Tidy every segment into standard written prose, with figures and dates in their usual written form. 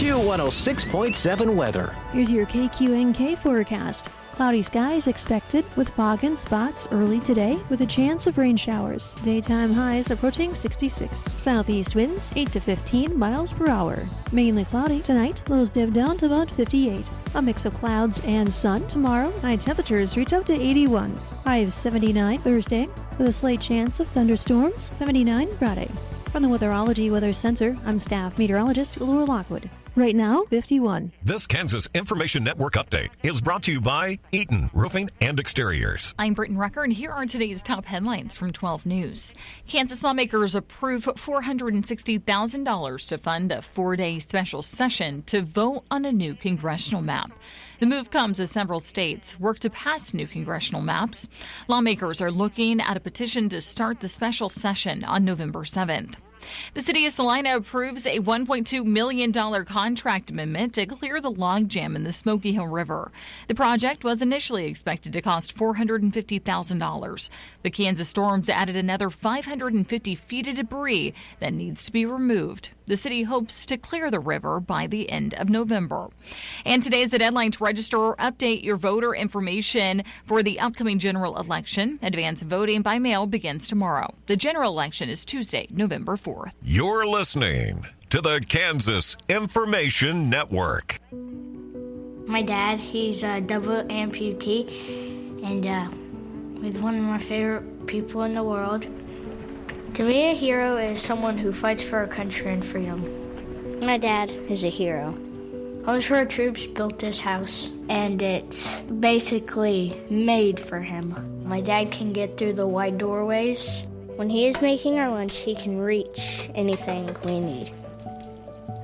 Q106.7 weather. Here's your KQNK forecast. Cloudy skies expected with fog in spots early today with a chance of rain showers. Daytime highs approaching 66. Southeast winds 8 to 15 miles per hour. Mainly cloudy tonight. Lows dip down to about 58. A mix of clouds and sun tomorrow. High temperatures reach up to 81. High of 79 Thursday with a slight chance of thunderstorms. 79 Friday. From the Weatherology Weather Center, I'm staff meteorologist Laura Lockwood. Right now, 51. This Kansas Information Network update is brought to you by Eaton Roofing and Exteriors. I'm Britton Rucker, and here are today's top headlines from 12 News. Kansas lawmakers approve $460,000 to fund a 4-day special session to vote on a new congressional map. The move comes as several states work to pass new congressional maps. Lawmakers are looking at a petition to start the special session on November 7th. The city of Salina approves a $1.2 million contract amendment to clear the logjam in the Smoky Hill River. The project was initially expected to cost $450,000. The Kansas storms added another 550 feet of debris that needs to be removed. The city hopes to clear the river by the end of November. And today is the deadline to register or update your voter information for the upcoming general election. Advance voting by mail begins tomorrow. The general election is Tuesday, November 4th. You're listening to the Kansas Information Network. My dad, he's a double amputee, and he's one of my favorite people in the world. To me, a hero is someone who fights for our country and freedom. My dad is a hero. Homes for Our Troops built this house, and it's basically made for him. My dad can get through the wide doorways. When he is making our lunch, he can reach anything we need.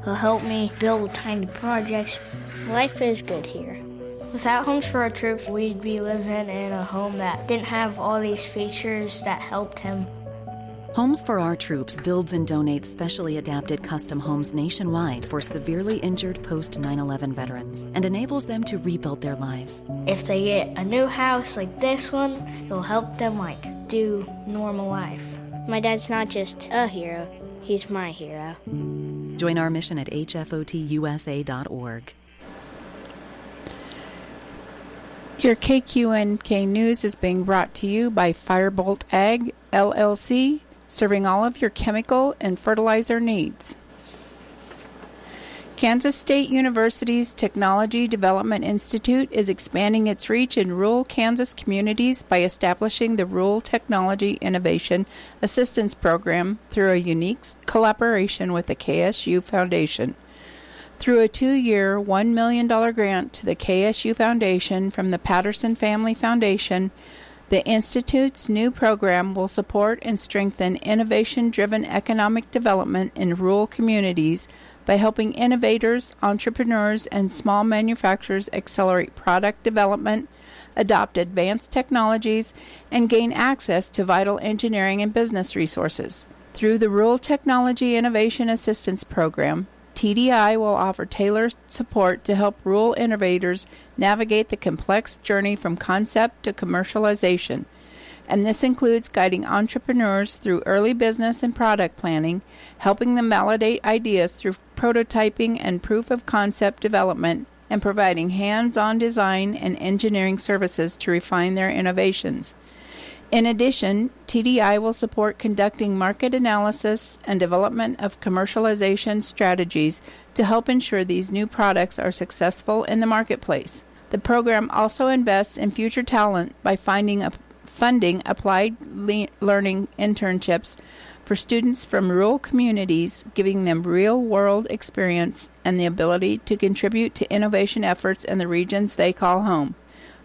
He'll help me build tiny projects. Life is good here. Without Homes for Our Troops, we'd be living in a home that didn't have all these features that helped him. Homes for Our Troops builds and donates specially adapted custom homes nationwide for severely injured post-9/11 veterans and enables them to rebuild their lives. If they get a new house like this one, it'll help them do normal life. My dad's not just a hero, he's my hero. Join our mission at hfotusa.org. Your KQNK News is being brought to you by Firebolt Ag, LLC, serving all of your chemical and fertilizer needs. Kansas State University's Technology Development Institute is expanding its reach in rural Kansas communities by establishing the Rural Technology Innovation Assistance Program through a unique collaboration with the KSU Foundation. Through a 2-year, $1 million grant to the KSU Foundation from the Patterson Family Foundation, the Institute's new program will support and strengthen innovation-driven economic development in rural communities by helping innovators, entrepreneurs, and small manufacturers accelerate product development, adopt advanced technologies, and gain access to vital engineering and business resources. Through the Rural Technology Innovation Assistance Program, TDI will offer tailored support to help rural innovators navigate the complex journey from concept to commercialization, and this includes guiding entrepreneurs through early business and product planning, helping them validate ideas through prototyping and proof of concept development, and providing hands-on design and engineering services to refine their innovations. In addition, TDI will support conducting market analysis and development of commercialization strategies to help ensure these new products are successful in the marketplace. The program also invests in future talent by funding applied learning internships for students from rural communities, giving them real-world experience and the ability to contribute to innovation efforts in the regions they call home.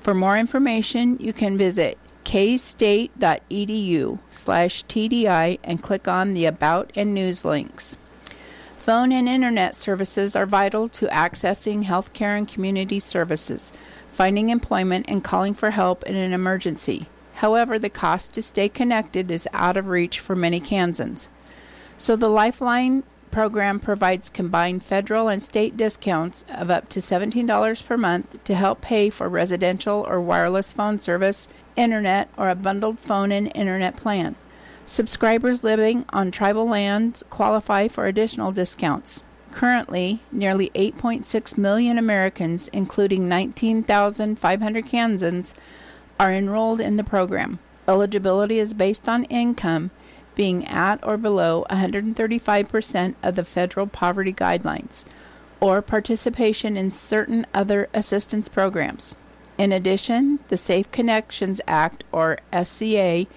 For more information, you can visit kstate.edu/TDI and click on the About and News links. Phone and internet services are vital to accessing healthcare and community services, finding employment, and calling for help in an emergency. However, the cost to stay connected is out of reach for many Kansans. So the Lifeline program provides combined federal and state discounts of up to $17 per month to help pay for residential or wireless phone service, internet, or a bundled phone and internet plan. Subscribers living on tribal lands qualify for additional discounts. Currently, nearly 8.6 million Americans, including 19,500 Kansans, are enrolled in the program. Eligibility is based on income being at or below 135% of the federal poverty guidelines, or participation in certain other assistance programs. In addition, the Safe Connections Act, or SCA,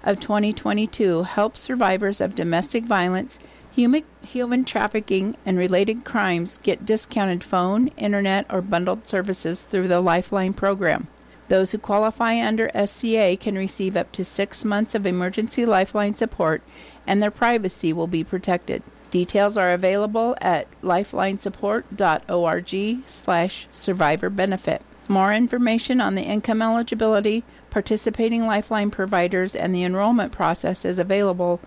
of 2022 helps survivors of domestic violence, human trafficking, and related crimes get discounted phone, internet, or bundled services through the Lifeline program. Those who qualify under SCA can receive up to 6 months of emergency Lifeline support, and their privacy will be protected. Details are available at lifelinesupport.org/survivor benefit. More information on the income eligibility, participating Lifeline providers, and the enrollment process is available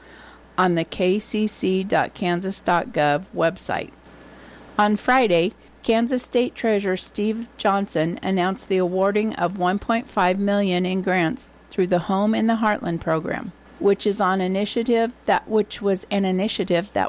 on the kcc.kansas.gov website. On Friday, Kansas State Treasurer Steve Johnson announced the awarding of $1.5 million in grants through the Home in the Heartland program, which was an initiative that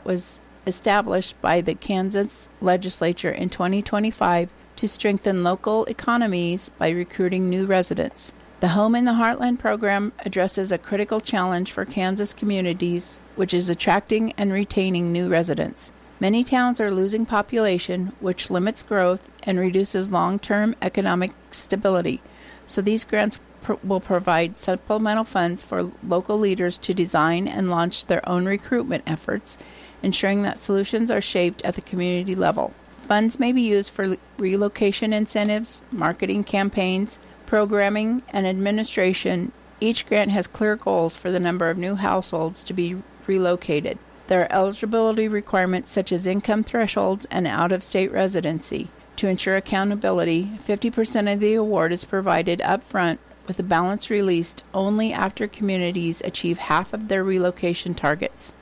was established by the Kansas legislature in 2025 to strengthen local economies by recruiting new residents. The Home in the Heartland program addresses a critical challenge for Kansas communities, which is attracting and retaining new residents. Many towns are losing population, which limits growth and reduces long-term economic stability. So these grants will provide supplemental funds for local leaders to design and launch their own recruitment efforts, ensuring that solutions are shaped at the community level. Funds may be used for relocation incentives, marketing campaigns, programming, and administration. Each grant has clear goals for the number of new households to be relocated. There are eligibility requirements such as income thresholds and out-of-state residency. To ensure accountability, 50% of the award is provided up front, with the balance released only after communities achieve half of their relocation targets.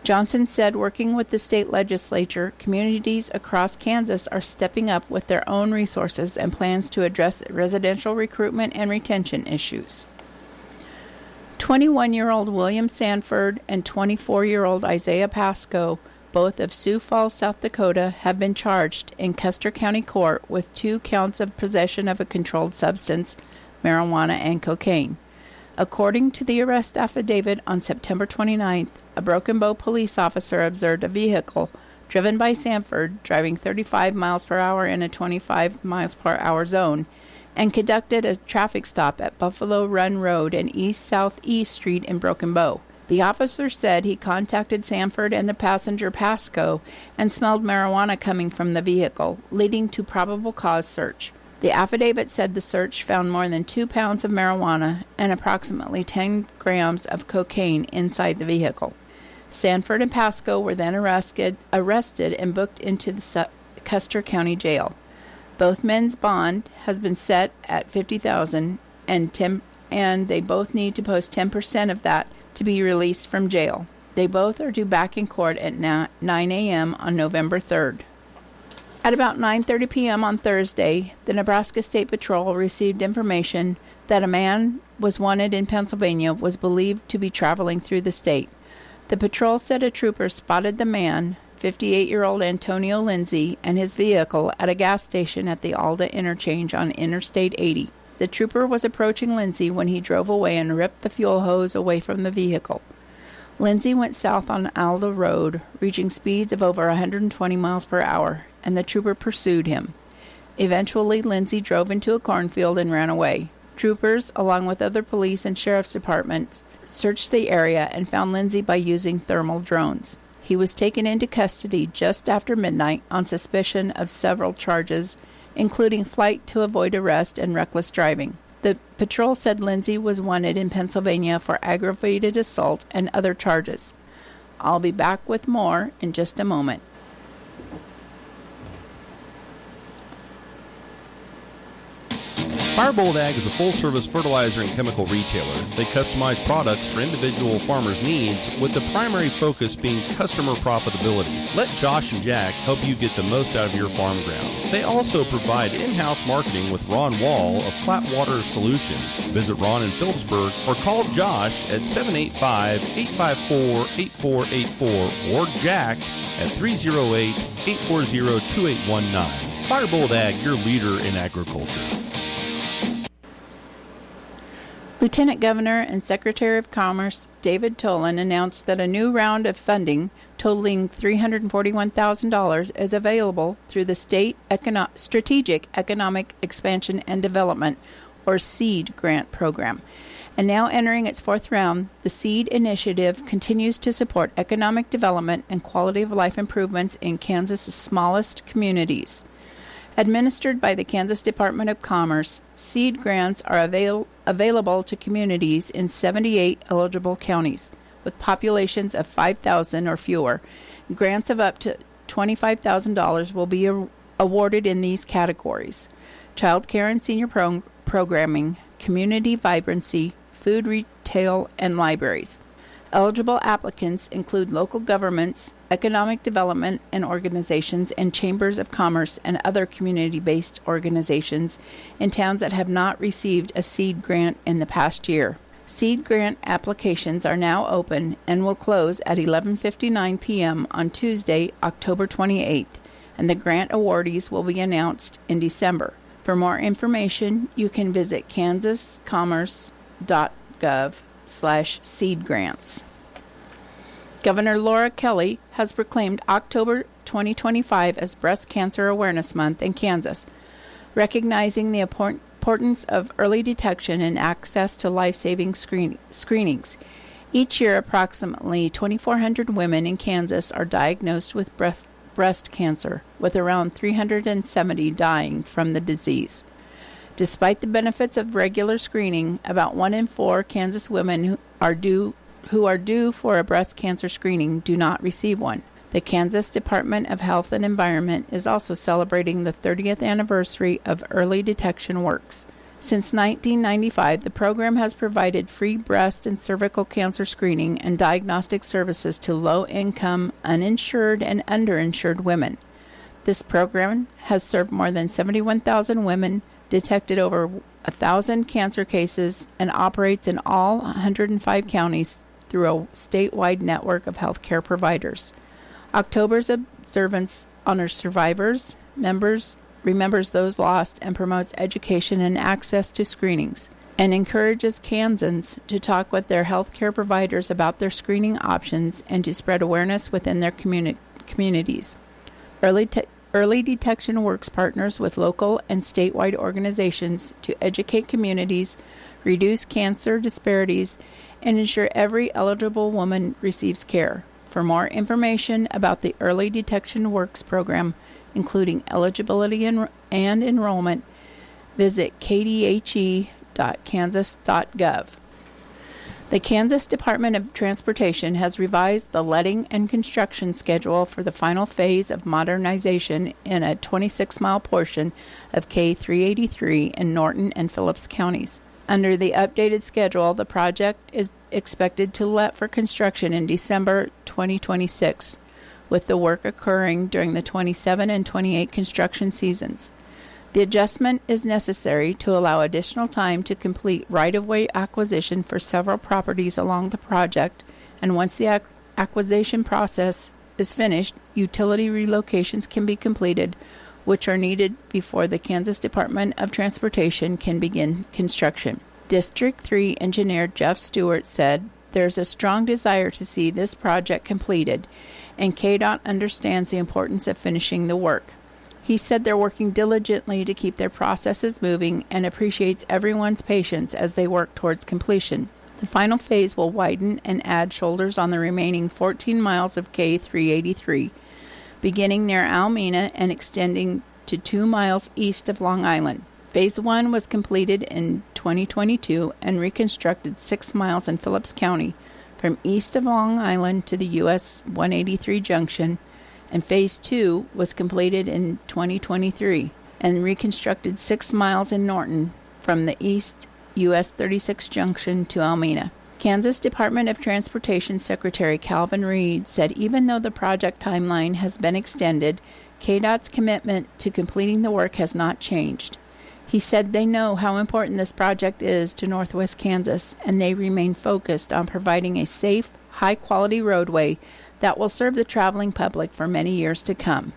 Johnson said, working with the state legislature, communities across Kansas are stepping up with their own resources and plans to address residential recruitment and retention issues. 21-year-old William Sanford and 24-year-old Isaiah Pasco, both of Sioux Falls, South Dakota, have been charged in Custer County Court with 2 counts of possession of a controlled substance, marijuana, and cocaine. According to the arrest affidavit on September 29th, a Broken Bow police officer observed a vehicle driven by Sanford driving 35 miles per hour in a 25 miles per hour zone and conducted a traffic stop at Buffalo Run Road and East-Southeast Street in Broken Bow. The officer said he contacted Sanford and the passenger Pasco and smelled marijuana coming from the vehicle, leading to probable cause search. The affidavit said the search found more than 2 pounds of marijuana and approximately 10 grams of cocaine inside the vehicle. Sanford and Pasco were then arrested and booked into the Custer County Jail. Both men's bond has been set at $50,000, and they both need to post 10% of that to be released from jail. They both are due back in court at 9 a.m. on November 3rd. At about 9:30 p.m. on Thursday, the Nebraska State Patrol received information that a man was wanted in Pennsylvania was believed to be traveling through the state. The patrol said a trooper spotted the man, 58-year-old Antonio Lindsay, and his vehicle at a gas station at the Alda interchange on Interstate 80. The trooper was approaching Lindsay when he drove away and ripped the fuel hose away from the vehicle. Lindsay went south on Alda Road, reaching speeds of over 120 miles per hour, and the trooper pursued him. Eventually, Lindsay drove into a cornfield and ran away. Troopers, along with other police and sheriff's departments, searched the area and found Lindsay by using thermal drones. He was taken into custody just after midnight on suspicion of several charges, including flight to avoid arrest and reckless driving. The patrol said Lindsay was wanted in Pennsylvania for aggravated assault and other charges. I'll be back with more in just a moment. Firebolt Ag is a full-service fertilizer and chemical retailer. They customize products for individual farmers' needs, with the primary focus being customer profitability. Let Josh and Jack help you get the most out of your farm ground. They also provide in-house marketing with Ron Wall of Flatwater Solutions. Visit Ron in Phillipsburg or call Josh at 785-854-8484 or Jack at 308-840-2819. Firebolt Ag, your leader in agriculture. Lieutenant Governor and Secretary of Commerce David Tolan announced that a new round of funding totaling $341,000 is available through the State Strategic Economic Expansion and Development, or SEED, grant program. And now entering its fourth round, the SEED initiative continues to support economic development and quality of life improvements in Kansas' smallest communities. Administered by the Kansas Department of Commerce, SEED grants are available to communities in 78 eligible counties with populations of 5,000 or fewer. Grants of up to $25,000 will be awarded in these categories: child care and senior programming, community vibrancy, food retail, and libraries. Eligible applicants include local governments, economic development and organizations, and chambers of commerce and other community-based organizations in towns that have not received a SEED grant in the past year. SEED grant applications are now open and will close at 11:59 p.m. on Tuesday, October 28th, and the grant awardees will be announced in December. For more information, you can visit kansascommerce.gov/SEED grants. Governor Laura Kelly has proclaimed October 2025 as Breast Cancer Awareness Month in Kansas, recognizing the importance of early detection and access to life-saving screenings. Each year, approximately 2,400 women in Kansas are diagnosed with breast cancer, with around 370 dying from the disease. Despite the benefits of regular screening, about 1 in 4 Kansas women who are due for a breast cancer screening do not receive one. The Kansas Department of Health and Environment is also celebrating the 30th anniversary of Early Detection Works. Since 1995, the program has provided free breast and cervical cancer screening and diagnostic services to low-income, uninsured, and underinsured women. This program has served more than 71,000 women, detected over 1,000 cancer cases, and operates in all 105 counties through a statewide network of healthcare providers. October's observance honors survivors, remembers those lost, and promotes education and access to screenings, and encourages Kansans to talk with their healthcare providers about their screening options and to spread awareness within their communities. Early Detection Works partners with local and statewide organizations to educate communities, reduce cancer disparities, and ensure every eligible woman receives care. For more information about the Early Detection Works program, including eligibility and enrollment, visit kdhe.kansas.gov. The Kansas Department of Transportation has revised the letting and construction schedule for the final phase of modernization in a 26-mile portion of K383 in Norton and Phillips counties. Under the updated schedule, the project is expected to let for construction in December 2026, with the work occurring during the 27 and 28 construction seasons. The adjustment is necessary to allow additional time to complete right-of-way acquisition for several properties along the project, and once the acquisition process is finished, utility relocations can be completed, which are needed before the Kansas Department of Transportation can begin construction. District 3 engineer Jeff Stewart said, "There's a strong desire to see this project completed, and KDOT understands the importance of finishing the work." He said they're working diligently to keep their processes moving and appreciates everyone's patience as they work towards completion. The final phase will widen and add shoulders on the remaining 14 miles of K383, beginning near Almena and extending to 2 miles east of Long Island. Phase 1 was completed in 2022 and reconstructed 6 miles in Phillips County from east of Long Island to the US 183 junction, and Phase 2 was completed in 2023 and reconstructed 6 miles in Norton from the East US 36 junction to Almena. Kansas Department of Transportation Secretary Calvin Reed said even though the project timeline has been extended, KDOT's commitment to completing the work has not changed. He said they know how important this project is to Northwest Kansas, and they remain focused on providing a safe, high-quality roadway that will serve the traveling public for many years to come.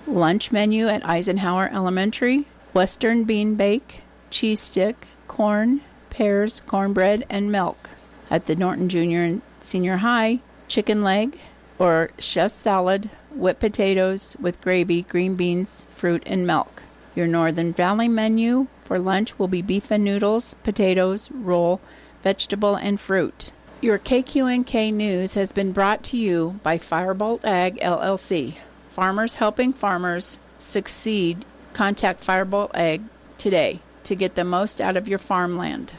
Lunch menu at Eisenhower Elementary: Western bean bake, cheese stick, corn, pears, cornbread, and milk. At the Norton Junior and Senior High, chicken leg or chef's salad, whipped potatoes with gravy, green beans, fruit, and milk. Your Northern Valley menu for lunch will be beef and noodles, potatoes, roll, vegetable, and fruit. Your KQNK News has been brought to you by Firebolt Ag LLC. Farmers helping farmers succeed. Contact Firebolt Ag today to get the most out of your farmland.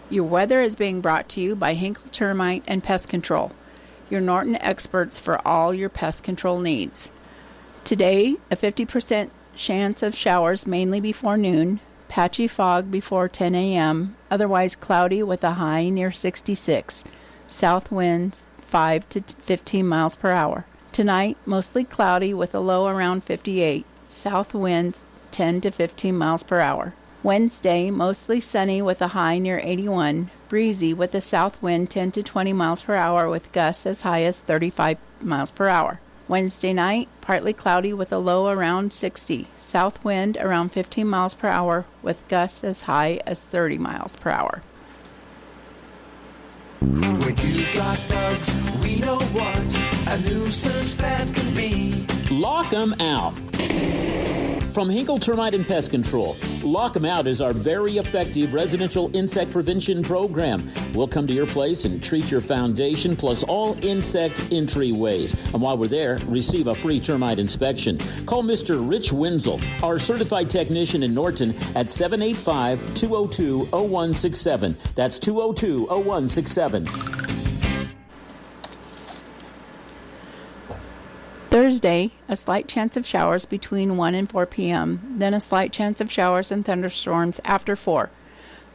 Your weather is being brought to you by Hinkle Termite and Pest Control, your Norton experts for all your pest control needs. Today, a 50% chance of showers mainly before noon, patchy fog before 10 a.m., otherwise cloudy with a high near 66, south winds 5 to 15 miles per hour. Tonight, mostly cloudy with a low around 58, south winds 10 to 15 miles per hour. Wednesday, mostly sunny with a high near 81, breezy with a south wind 10 to 20 miles per hour with gusts as high as 35 miles per hour. Wednesday night, partly cloudy with a low around 60, south wind around 15 miles per hour with gusts as high as 30 miles per hour. When you've got bugs, we know what a nuisance that can be. Lock 'em out. From Hinkle Termite and Pest Control, Lock 'em Out is our very effective residential insect prevention program. We'll come to your place and treat your foundation plus all insect entryways. And while we're there, receive a free termite inspection. Call Mr. Rich Wenzel, our certified technician in Norton, at 785-202-0167. That's 202-0167. Thursday, a slight chance of showers between 1 and 4 p.m., then a slight chance of showers and thunderstorms after 4.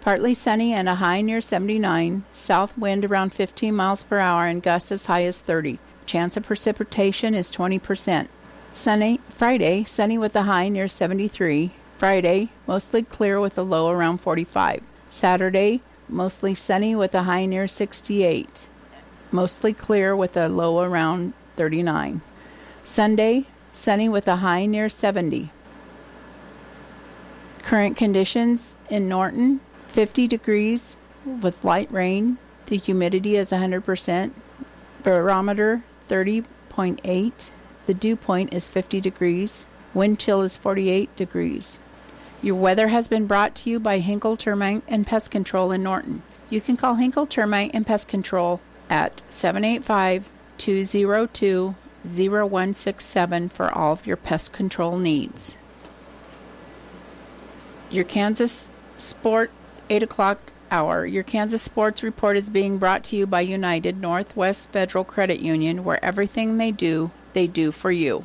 Partly sunny and a high near 79, south wind around 15 miles per hour and gusts as high as 30. Chance of precipitation is 20%. Friday, sunny with a high near 73. Friday, mostly clear with a low around 45. Saturday, mostly sunny with a high near 68. Mostly clear with a low around 39. Sunday, sunny with a high near 70. Current conditions in Norton, 50 degrees with light rain. The humidity is 100%. Barometer 30.8. The dew point is 50 degrees. Wind chill is 48 degrees. Your weather has been brought to you by Hinkle Termite and Pest Control in Norton. You can call Hinkle Termite and Pest Control at 785-202-0167 for all of your pest control needs. Your Kansas Sport 8 o'clock hour. Your Kansas Sports Report is being brought to you by United Northwest Federal Credit Union, where everything they do for you.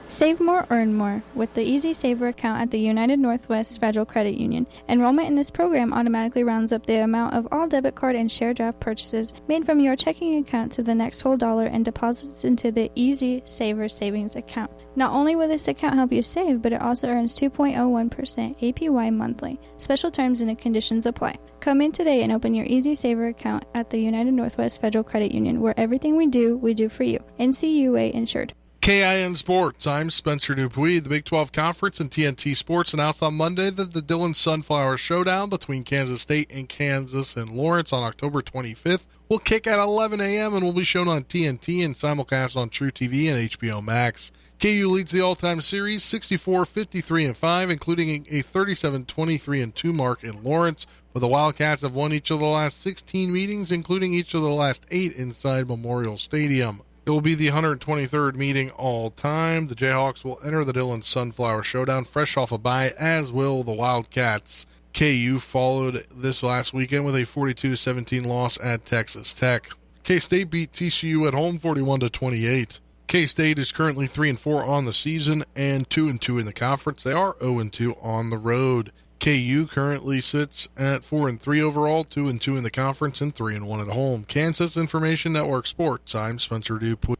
Save more, earn more with the Easy Saver account at the United Northwest Federal Credit Union. Enrollment in this program automatically rounds up the amount of all debit card and share draft purchases made from your checking account to the next whole dollar and deposits into the Easy Saver savings account. Not only will this account help you save, but it also earns 2.01% APY monthly. Special terms and conditions apply. Come in today and open your Easy Saver account at the United Northwest Federal Credit Union, where everything we do for you. NCUA insured. KIN Sports, I'm Spencer Dupuis. The Big 12 Conference and TNT Sports announced on Monday that the Dillon Sunflower Showdown between Kansas State and Kansas and Lawrence on October 25th will kick at 11 a.m. and will be shown on TNT and simulcast on True TV and HBO Max. KU leads the all-time series 64-53-5, including a 37-23-2 mark in Lawrence, where the Wildcats have won each of the last 16 meetings, including each of the last 8 inside Memorial Stadium. It will be the 123rd meeting all time. The Jayhawks will enter the Dillon Sunflower Showdown fresh off a bye, as will the Wildcats. KU followed this last weekend with a 42-17 loss at Texas Tech. K-State beat TCU at home 41-28. K-State is currently 3-4 on the season and 2-2 in the conference. They are 0-2 on the road. KU currently sits at 4-3 overall, 2-2 in the conference, and 3-1 at home. Kansas Information Network Sports. I'm Spencer Dupuy.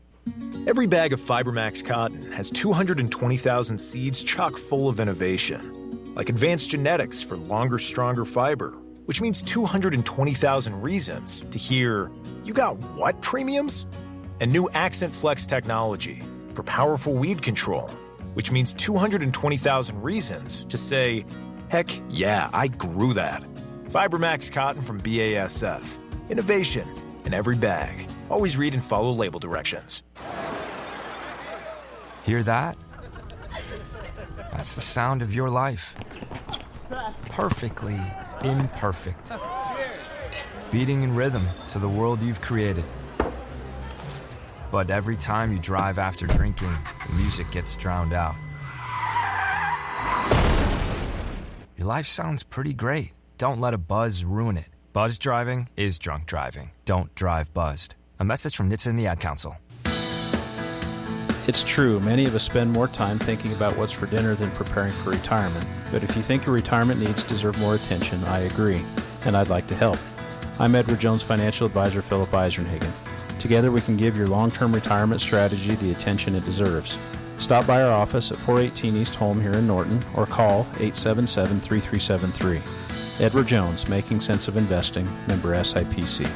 Every bag of FiberMax cotton has 220,000 seeds chock full of innovation, like advanced genetics for longer, stronger fiber, which means 220,000 reasons to hear, "You got what premiums?" And new Accent Flex technology for powerful weed control, which means 220,000 reasons to say, "Heck yeah, I grew that." FiberMax cotton from BASF. Innovation in every bag. Always read and follow label directions. Hear that? That's the sound of your life. Perfectly imperfect. Beating in rhythm to the world you've created. But every time you drive after drinking, the music gets drowned out. Your life sounds pretty great. Don't let a buzz ruin it. Buzz driving is drunk driving. Don't drive buzzed. A message from NHTSA and the Ad Council. It's true, many of us spend more time thinking about what's for dinner than preparing for retirement. But if you think your retirement needs deserve more attention, I agree, and I'd like to help. I'm Edward Jones Financial Advisor Philip Eisenhagen. Together we can give your long-term retirement strategy the attention it deserves. Stop by our office at 418 East Home here in Norton or call 877-3373. Edward Jones, Making Sense of Investing, member SIPC.